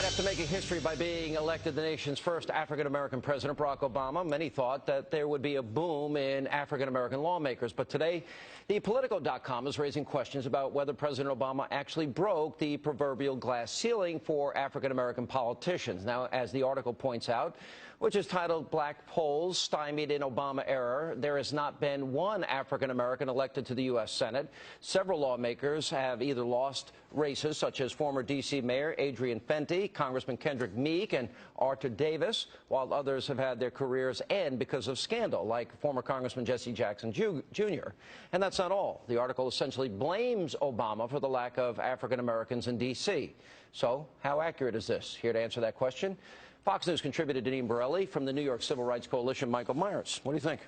After making history by being elected the nation's first African-American president, Barack Obama, many thought that there would be a boom in African-American lawmakers. But today, thepolitico.com is raising questions about whether President Obama actually broke the proverbial glass ceiling for African-American politicians. Now, as the article points out, which is titled "Black Polls Stymied in Obama Era," there has not been one African-American elected to the U.S. Senate. Several lawmakers have either lost races, such as former D.C. Mayor Adrian Fenty, Congressman Kendrick Meek, and Arthur Davis, while others have had their careers end because of scandal, like former Congressman Jesse Jackson Jr. And that's not all. The article essentially blames Obama for the lack of African-Americans in D.C. So how accurate is this? Here to answer that question, Fox News contributor Deneen Borelli from the New York Civil Rights Coalition, Michael Meyers. What do you think?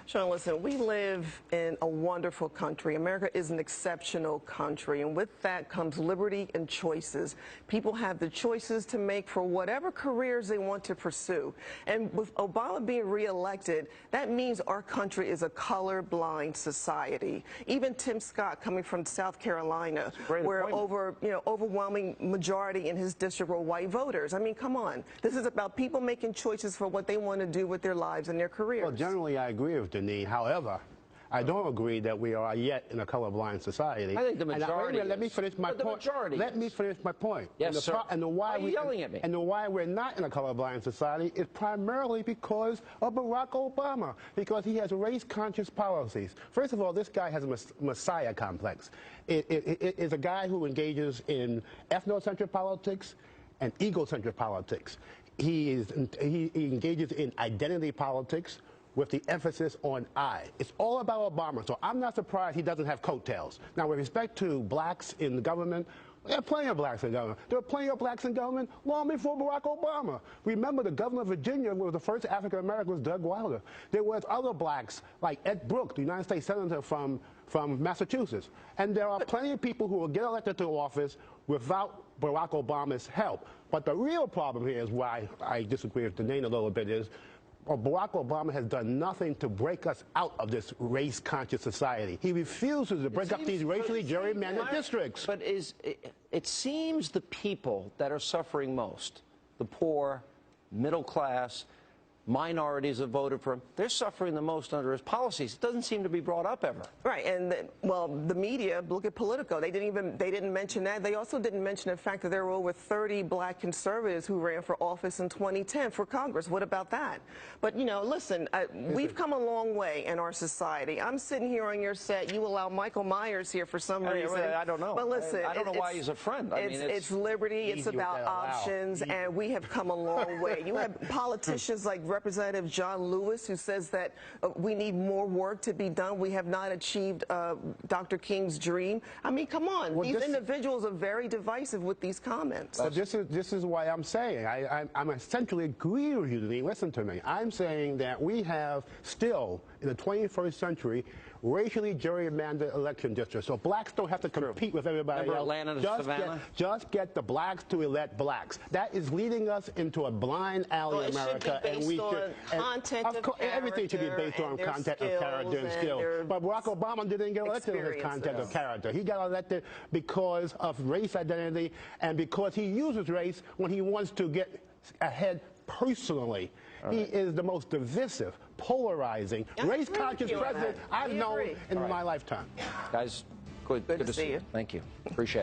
Sean, listen, we live in a wonderful country. America is an exceptional country, and with that comes liberty and choices. People have the choices to make for whatever careers they want to pursue. And with Obama being reelected, that means our country is a colorblind society. Even Tim Scott, coming from South Carolina, where overwhelming majority in his district were white voters. I mean, come on. This is about people making choices for what they want to do with their lives and their careers. Well, generally, I agree with Deneen. However, I don't agree that we are yet in a colorblind society. I think the majority Let me finish my point. Let me finish my point. Yes, sir. Why are you yelling at me? And the why we're not in a colorblind society is primarily because of Barack Obama, because he has race-conscious policies. First of all, this guy has a messiah complex. It is a guy who engages in ethnocentric politics and egocentric politics. He engages in identity politics with the emphasis on I. It's all about Obama, so I'm not surprised he doesn't have coattails. Now, with respect to blacks in the government, there are plenty of blacks in government. There were plenty of blacks in government long before Barack Obama. Remember, the governor of Virginia was the first African-American was Doug Wilder. There was other blacks, like Ed Brooke, the United States Senator from Massachusetts. And there are plenty of people who will get elected to office without Barack Obama's help. But the real problem here is why I disagree with Deneen a little bit is Barack Obama has done nothing to break us out of this race-conscious society. He refuses to break up these racially gerrymandered districts. But it seems the people that are suffering most, the poor, middle class, minorities that voted for him, they're suffering the most under his policies. It doesn't seem to be brought up ever. Right, and the media, look at Politico. They didn't mention that. They also didn't mention the fact that there were over 30 black conservatives who ran for office in 2010 for Congress. What about that? But, you know, listen, we've come a long way in our society. I'm sitting here on your set. You allow Michael Myers here for some reason. I don't know. But listen, I don't know why he's a friend. I mean, it's liberty. It's about options, and we have come a long way. You have politicians like Representative John Lewis, who says that we need more work to be done. We have not achieved Dr. King's dream. I mean, come on. Well, these individuals are very divisive with these comments. But this is why I'm saying, I'm essentially agree with you, Deneen. Listen to me. I'm saying that we have still, in the 21st century, racially gerrymandered election districts. So blacks don't have to compete with everybody else. Atlanta and Savannah? Just get the blacks to elect blacks. That is leading us into a blind alley in America. And we should, everything should be based on content of character and skill. But Barack Obama didn't get elected on his content of character. He got elected because of race identity and because he uses race when he wants to get ahead personally. He is the most divisive, polarizing, race-conscious president I've known in my lifetime. Guys, good to see you. Thank you. Appreciate it.